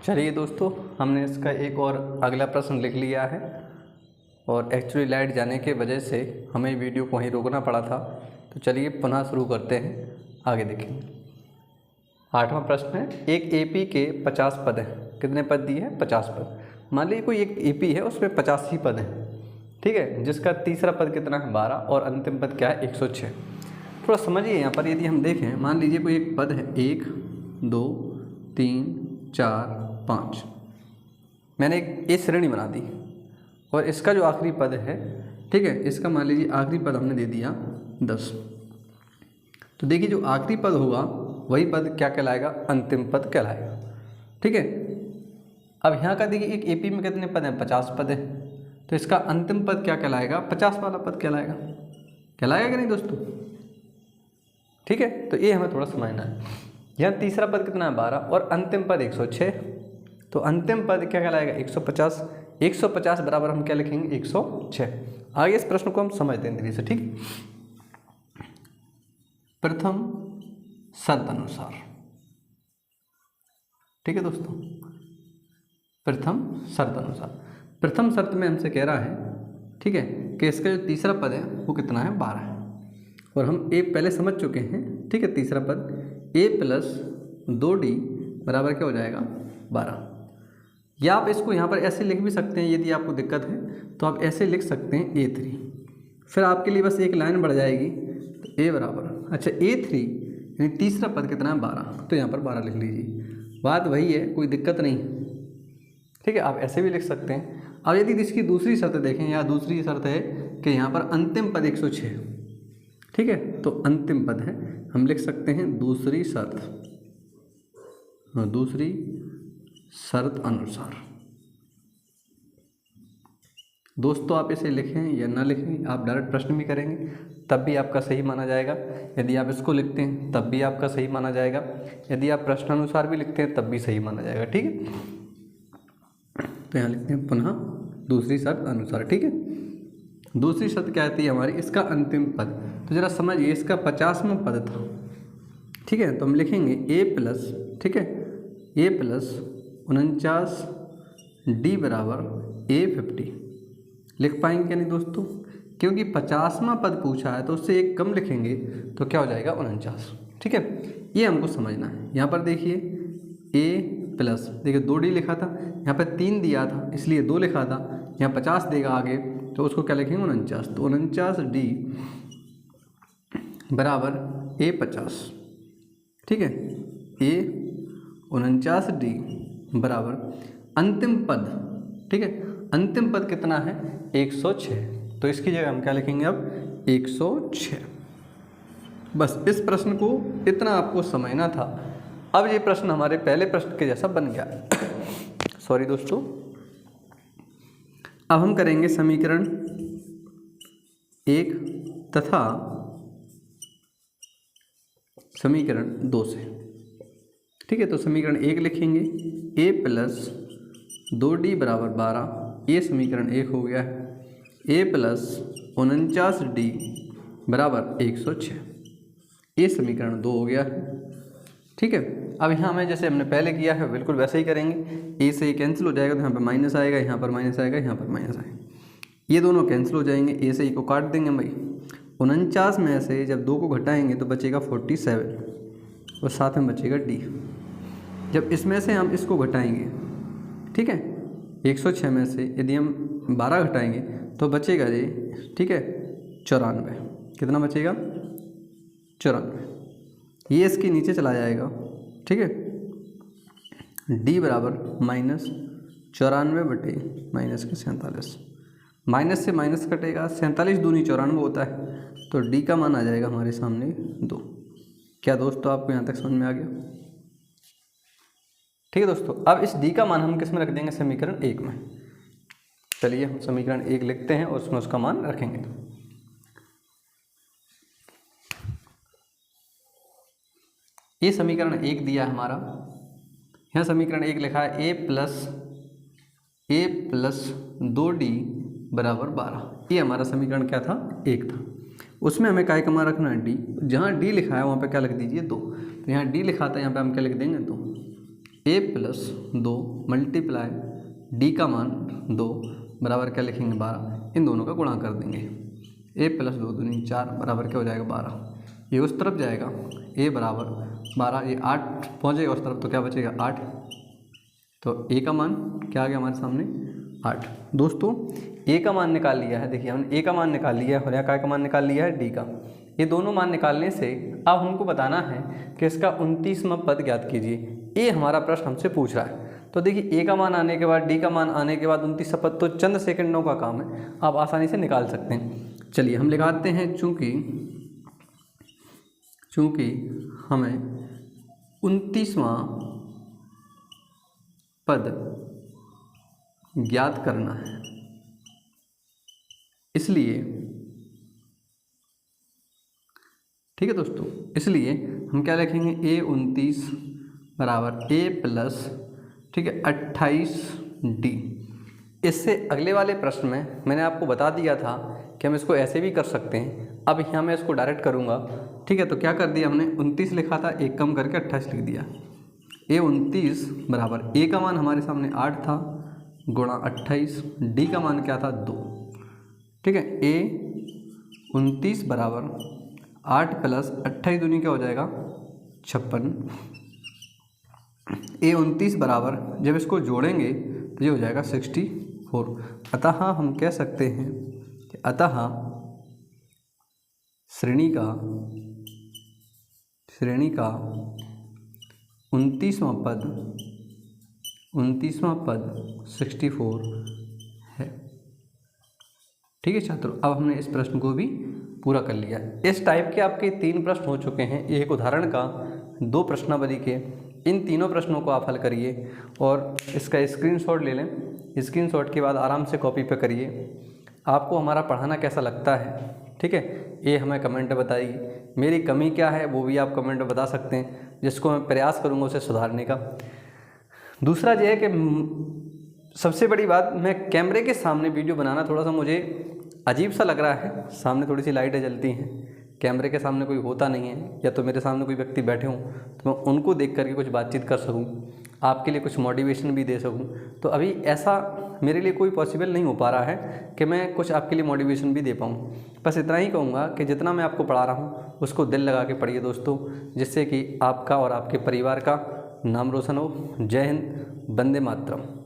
चलिए दोस्तों, हमने इसका एक और अगला प्रश्न लिख लिया है और एक्चुअली लाइट जाने के वजह से हमें वीडियो को वहीं रोकना पड़ा था। तो चलिए पुनः शुरू करते हैं, आगे देखेंगे। 8वां प्रश्न है, एक एपी के 50 पद हैं। कितने पद दिए हैं? 50 पद। मान लीजिए कोई एक एपी है, उसमें 50 ही पद हैं, ठीक है, जिसका तीसरा पद कितना है? 12 और अंतिम पद क्या है? 106। थोड़ा समझिए यहाँ पर, यदि हम देखें, मान लीजिए कोई एक पद है 1 2 3 4 5, मैंने एक ए श्रेणी बना दी और इसका जो आखिरी पद है, ठीक है, इसका मान लीजिए आखिरी पद हमने दे दिया 10। तो देखिए जो आखिरी पद होगा वही पद क्या कहलाएगा? अंतिम पद कहलाएगा, ठीक है। अब यहाँ का देखिए एक एपी में कितने पद हैं? 50 पद हैं, तो इसका अंतिम पद क्या कहलाएगा? 50 वाला पद कहलाएगा। कहलाएगा कि नहीं दोस्तों? ठीक है, तो ये हमें थोड़ा समझना है। यहाँ तीसरा पद कितना है? 12 और अंतिम पद 106, तो अंतिम पद क्या कहलाएगा? 150। 150 बराबर हम क्या लिखेंगे? 106। आगे इस प्रश्न को हम समझते हैं धीरे से, ठीक है। प्रथम शर्त अनुसार, ठीक है दोस्तों, प्रथम शर्त अनुसार। प्रथम शर्त में हमसे कह रहा है, ठीक है, कि इसका जो तीसरा पद है वो कितना है? 12 है। और हम ए पहले समझ चुके हैं, ठीक है। तीसरा पद a + 2d बराबर क्या हो जाएगा? 12। या आप इसको यहाँ पर ऐसे लिख भी सकते हैं, यदि आपको दिक्कत है तो आप ऐसे लिख सकते हैं a3। फिर आपके लिए बस एक लाइन बढ़ जाएगी, तो a बराबर, अच्छा a3 यानी तीसरा पद कितना है? 12, तो यहाँ पर 12 लिख लीजिए। बात वही है, कोई दिक्कत नहीं, ठीक है। आप ऐसे भी लिख सकते हैं। अब यदि इसकी दूसरी शर्त देखें, या दूसरी शर्त है कि यहाँ पर अंतिम पद 106, ठीक है, तो अंतिम पद है, हम लिख सकते हैं दूसरी शर्त, दूसरी शर्त अनुसार। दोस्तों आप इसे लिखें या ना लिखें, आप डायरेक्ट प्रश्न भी करेंगे तब भी आपका सही माना जाएगा। यदि आप इसको लिखते हैं तब भी आपका सही माना जाएगा। यदि आप प्रश्नानुसार भी लिखते हैं तब भी सही माना जाएगा, ठीक है। तो यहाँ लिखते हैं पुनः दूसरी शर्त अनुसार, ठीक है। दूसरी शर्त क्या आती है हमारी? इसका अंतिम पद। तो जरा समझिए, इसका 50वां पद था, ठीक है, तो हम लिखेंगे a+, ठीक है, a+ 49d बराबर a50। लिख पाएंगे क्या नहीं दोस्तों? क्योंकि 50वां पद पूछा है तो उससे एक कम लिखेंगे तो क्या हो जाएगा? 49, ठीक है। ये हमको समझना है। यहाँ पर देखिए a+, देखिए 2d लिखा था, यहाँ पर 3 दिया था इसलिए 2 लिखा था, यहाँ 50 देगा आगे तो उसको क्या लिखेंगे? 49। तो 49d बराबर a50, ठीक है, a 49d बराबर अंतिम पद, ठीक है, अंतिम पद कितना है? 106। तो इसकी जगह हम क्या लिखेंगे अब? 106। बस इस प्रश्न को इतना आपको समझना था। अब ये प्रश्न हमारे पहले प्रश्न के जैसा बन गया सॉरी दोस्तों। अब हम करेंगे समीकरण 1 तथा समीकरण 2 से, ठीक है। तो समीकरण 1 लिखेंगे a+ 2d बराबर 12, ये समीकरण 1 हो गया है। a+ 49d बराबर 106, ये समीकरण 2 हो गया है, ठीक है। अब यहाँ में जैसे हमने पहले किया है बिल्कुल वैसे ही करेंगे। a से ये कैंसिल हो जाएगा तो यहाँ पर माइनस आएगा, यहाँ पर माइनस आएगा, यहाँ पर माइनस आएगा, ये दोनों कैंसिल हो जाएंगे। a से e को काट देंगे भाई। 49 में से जब 2 को घटाएंगे तो बचेगा 47 और साथ में बचेगा d। जब इसमें से हम इसको घटाएंगे, ठीक है, 106 में से यदि हम 12 घटाएंगे तो बचेगा जी, ठीक है, 94। कितना बचेगा? 94। ये इसके नीचे चला जाएगा, ठीक है। d बराबर -94 बटे -47। माइनस से माइनस कटेगा, 47 दूनी 94 होता है, तो d का मान आ जाएगा हमारे सामने 2। क्या दोस्तों आपको यहाँ तक समझ में आ गया? ठीक है दोस्तों, अब इस d का मान हम किस में रख देंगे? समीकरण 1 में। चलिए हम समीकरण 1 लिखते हैं और उसमें उसका मान रखेंगे। ये समीकरण 1 दिया है हमारा, यहाँ समीकरण 1 लिखा है a+ 2d बराबर 12। ये हमारा समीकरण क्या था? 1 था। उसमें हमें काय का मान रखना है? d। जहाँ d लिखा है वहाँ पे क्या लिख दीजिए? 2। तो यहाँ d लिखा था, यहाँ पे हम क्या लिख देंगे? 2। a प्लस 2 मल्टीप्लाई d का मान 2 बराबर क्या लिखेंगे 12, इन दोनों का गुणा कर देंगे। a प्लस 2 दूनी 4 बराबर क्या हो जाएगा 12, ये उस तरफ जाएगा a बराबर 12, ये 8 पहुँचेगा उस तरफ तो क्या बचेगा 8, तो a का मान क्या आ गया हमारे सामने 8। दोस्तों a का मान निकाल लिया है, देखिए हमने a का मान निकाल लिया है और यहाँ का मान निकाल लिया है d का। ये दोनों मान निकालने से अब हमको बताना है कि इसका 29वां पद ज्ञात कीजिए। ये हमारा प्रश्न हमसे पूछ रहा है। तो देखिए a का मान आने के बाद d का मान आने के बाद 29वां पद तो चंद सेकंडों का काम है, आप आसानी से निकाल सकते हैं। चलिए हम लगाते हैं, चूँकि हमें 29वां पद ज्ञात करना है, इसलिए ठीक है दोस्तों, इसलिए हम क्या लिखेंगे a 29 बराबर a प्लस ठीक है 28d। इससे अगले वाले प्रश्न में मैंने आपको बता दिया था कि हम इसको ऐसे भी कर सकते हैं। अब यहाँ मैं इसको डायरेक्ट करूँगा, ठीक है। तो क्या कर दिया हमने 29 लिखा था, एक कम करके 28 लिख दिया। a 29 बराबर a का मान हमारे सामने 8 था गुणा 28, d का मान क्या था 2, ठीक है। a 29 बराबर 8 प्लस 28 दूनी क्या हो जाएगा 56। a 29 बराबर जब इसको जोड़ेंगे तो ये हो जाएगा 64। अतः हम कह सकते हैं कि अतः श्रेणी का 29वां पद 64 है। ठीक है छात्रों, अब हमने इस प्रश्न को भी पूरा कर लिया। इस टाइप के आपके 3 प्रश्न हो चुके हैं, एक उदाहरण का 2 प्रश्नावली के। इन तीनों प्रश्नों को आप हल करिए और इसका स्क्रीनशॉट ले लें। स्क्रीनशॉट के बाद आराम से कॉपी पे करिए। आपको हमारा पढ़ाना कैसा लगता है, ठीक है, ये हमें कमेंट में बताइए। मेरी कमी क्या है वो भी आप कमेंट में बता सकते हैं, जिसको मैं प्रयास करूँगा उसे सुधारने का। दूसरा ये है कि सबसे बड़ी बात, मैं कैमरे के सामने वीडियो बनाना थोड़ा सा मुझे अजीब सा लग रहा है। सामने थोड़ी सी लाइटें जलती हैं, कैमरे के सामने कोई होता नहीं है, या तो मेरे सामने कोई व्यक्ति बैठे हों तो मैं उनको देख करके कुछ बातचीत कर सकूं, आपके लिए कुछ मोटिवेशन भी दे सकूं। तो अभी ऐसा मेरे लिए कोई पॉसिबल नहीं हो पा रहा है कि मैं कुछ आपके लिए मोटिवेशन भी दे पाऊँ। बस इतना ही कहूँगा कि जितना मैं आपको पढ़ा रहा हूँ उसको दिल लगा के पढ़िए दोस्तों, जिससे कि आपका और आपके परिवार का नाम रोशन हो। जय हिंद, वंदे मातरम।